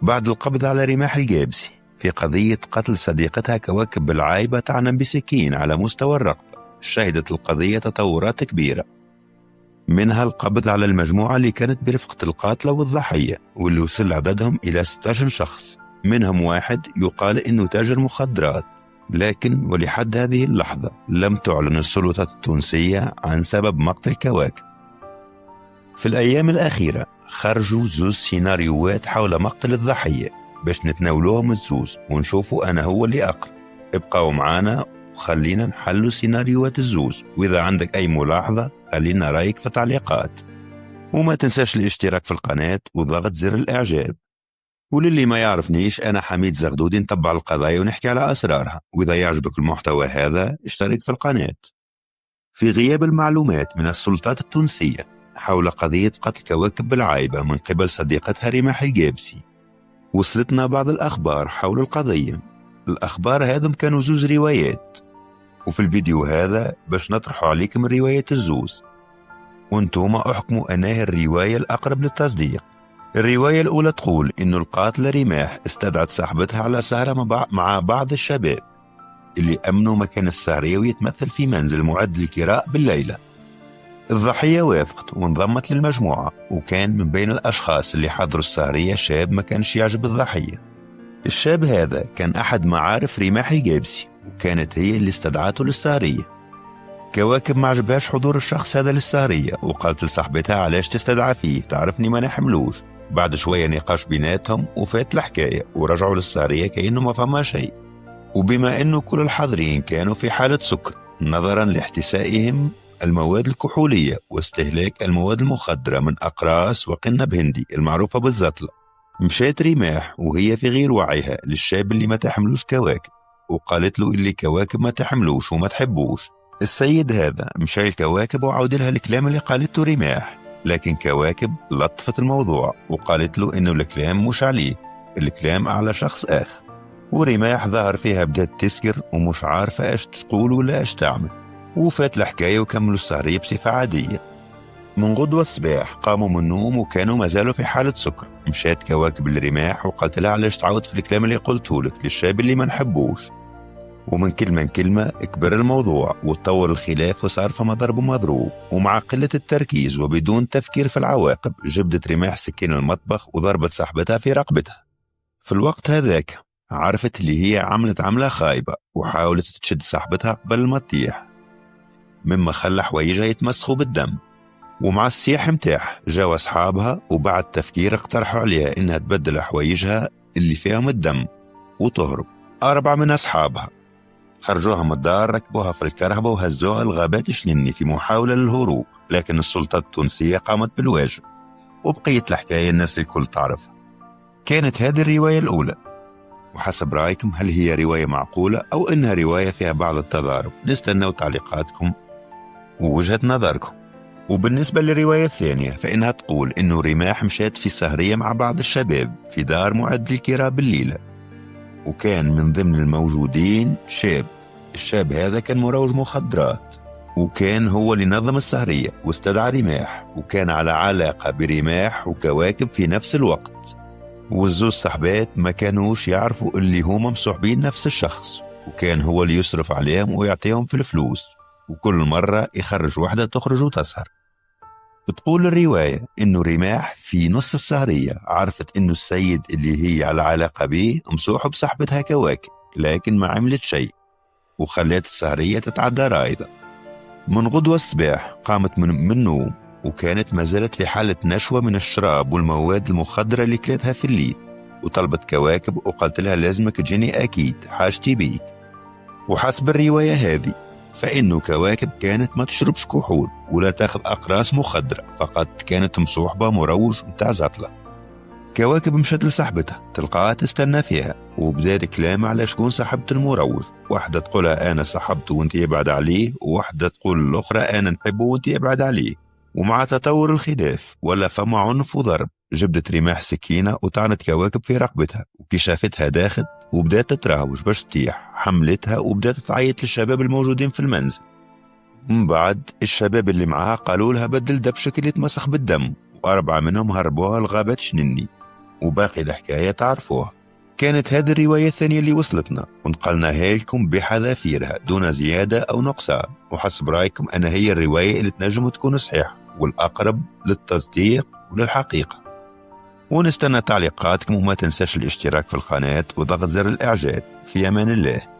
بعد القبض على رماح الجابسي في قضية قتل صديقتها كواكب بالعايبة تعنى بسكين على مستوى الرقبة، شهدت القضية تطورات كبيرة، منها القبض على المجموعة اللي كانت برفقة القاتلة والضحية، واللي وصل عددهم إلى 16 شخص، منهم واحد يقال إنه تاجر مخدرات. لكن ولحد هذه اللحظة لم تعلن السلطات التونسية عن سبب مقتل كواكب. في الأيام الأخيرة خرجوا زوز سيناريوهات حول مقتل الضحية باش نتناولوهم الزوز ونشوفوا أنا هو اللي أقرب. ابقوا معانا وخلينا نحلوا سيناريوهات الزوز، وإذا عندك أي ملاحظة خلينا رأيك في التعليقات، وما تنساش الاشتراك في القناة وضغط زر الإعجاب. وللي ما يعرفنيش أنا حميد زغدودي، نتبع القضايا ونحكي على أسرارها، وإذا يعجبك المحتوى هذا اشترك في القناة. في غياب المعلومات من السلطات التونسية حول قضية قتل كواكب بالعايبة من قبل صديقتها رماح الجابسي، وصلتنا بعض الأخبار حول القضية. الأخبار هذم كانوا زوز روايات، وفي الفيديو هذا باش نطرحوا عليكم الرواية الزوز، وانتوما احكموا أنها الرواية الأقرب للتصديق. الرواية الأولى تقول إنه القاتلة رماح استدعت صاحبتها على سهرة مع بعض الشباب اللي أمنوا مكان السهرية ويتمثل في منزل معد للكراء بالليلة. الضحية وافقت وانضمت للمجموعة، وكان من بين الأشخاص اللي حضروا السهرية شاب ما كانش يعجب الضحية. الشاب هذا كان أحد معارف رماح الجابسي، وكانت هي اللي استدعته للسهرية. كواكب ما عجبهاش حضور الشخص هذا للسهرية، وقالت لصاحبتها علاش تستدعى فيه، تعرفني ما نحملوش. بعد شوية نقاش بيناتهم وفات الحكاية، ورجعوا للسهرية كأنه ما فما شيء. وبما أنه كل الحاضرين كانوا في حالة سكر نظرا لاحتسائهم المواد الكحولية واستهلاك المواد المخدرة من أقراص وقنب هندي المعروفة بالزطلة، مشيت رماح وهي في غير وعيها للشاب اللي ما تحملوش كواكب، وقالت له اللي كواكب ما تحملوش وما تحبوش. السيد هذا مشى الكواكب وعود لها الكلام اللي قالته رماح، لكن كواكب لطفت الموضوع وقالت له إنه الكلام مش عليه، الكلام على شخص آخر. ورماح ظهر فيها بدأت تسكر ومش عارفة ايش تقول ولا ايش تعمل، وفات الحكاية وكملوا السهرية بصفة عادية. من غدوة الصباح قاموا من النوم وكانوا ما زالوا في حالة سكر. مشات كواكب لرماح وقالت لها علاش تعود في الكلام اللي قلته لك للشاب اللي ما نحبوش. ومن كلمة كبر الموضوع وتطور الخلاف وصار فما ضرب ومضروب، ومع قلة التركيز وبدون تفكير في العواقب جبدت رماح سكين المطبخ وضربت صاحبتها في رقبتها. في الوقت هذاك عرفت اللي هي عملت عملة خايبة، وحاولت تشد صاحبتها قبل ما تطيح، مما خلى حوايجها يتمسخوا بالدم. ومع السياح متاح جاوا أصحابها، وبعد تفكير اقترحوا عليها إنها تبدل حوايجها اللي فيهم الدم وتهرب. 4 من أصحابها خرجوها من الدار، ركبوها في الكرهبة وهزوها الغابات شنني في محاولة للهروب، لكن السلطات التونسية قامت بالواجب، وبقيت الحكاية الناس الكل تعرفها. كانت هذه الرواية الأولى، وحسب رأيكم هل هي رواية معقولة أو إنها رواية فيها بعض التضارب؟ نستنى تعليقاتكم ووجهة نظركم. وبالنسبة للرواية الثانية فإنها تقول إنه رماح مشات في سهرية مع بعض الشباب في دار معد للكراء بالليلة، وكان من ضمن الموجودين شاب. الشاب هذا كان مروج مخدرات، وكان هو اللي نظم السهرية واستدعى رماح، وكان على علاقة برماح وكواكب في نفس الوقت. والزوز صحبات ما كانوش يعرفوا اللي هما مصحبين نفس الشخص، وكان هو اللي يصرف عليهم ويعطيهم في الفلوس، وكل مرة يخرج واحدة تخرج وتسهر. بتقول الرواية إنه رماح في نص السهرية عرفت إنه السيد اللي هي على علاقة به مصوح بصاحبتها كواكب، لكن ما عملت شيء وخلت السهرية تتعدى رايدة. من غدوة الصباح قامت من النوم، وكانت ما زالت في حالة نشوة من الشراب والمواد المخدرة اللي كلتها في الليل، وطلبت كواكب وقالت لها لازمك تجيني أكيد، حاجتي بيك. وحسب الرواية هذه فإنه كواكب كانت ما تشربش كحول ولا تاخذ أقراص مخدرة، فقط كانت مصوحبة مروج متاع زطلة. كواكب مشت لصاحبتها تلقاها تستنى فيها، وبدا الكلام على شكون صاحبة المروج. واحدة تقولها أنا صاحبته وانت ابعد عليه، وواحدة تقول الأخرى أنا نحبه وانت ابعد عليه. ومع تطور الخلاف ولا فما عنف وضرب، جبدت رماح سكينة وطعنت كواكب في رقبتها، وكي شافتها داخل وبدأت تتراوج باش تطيح حملتها وبدأت تعيط للشباب الموجودين في المنزل. من بعد الشباب اللي معها قالوا لها بدل دبشك اللي تمسخ بالدم، و4 منهم هربوها لغابات شنني. وباقي الحكاية تعرفوها. كانت هذه الرواية الثانية اللي وصلتنا ونقلناها لكم بحذافيرها دون زيادة أو نقصان، وحسب رأيكم أنا هي الرواية اللي تنجم تكون صحيحة والأقرب للتصديق وللحقيقة. ونستنى تعليقاتكم، وما تنساش الاشتراك في القناة وضغط زر الإعجاب. في أمان الله.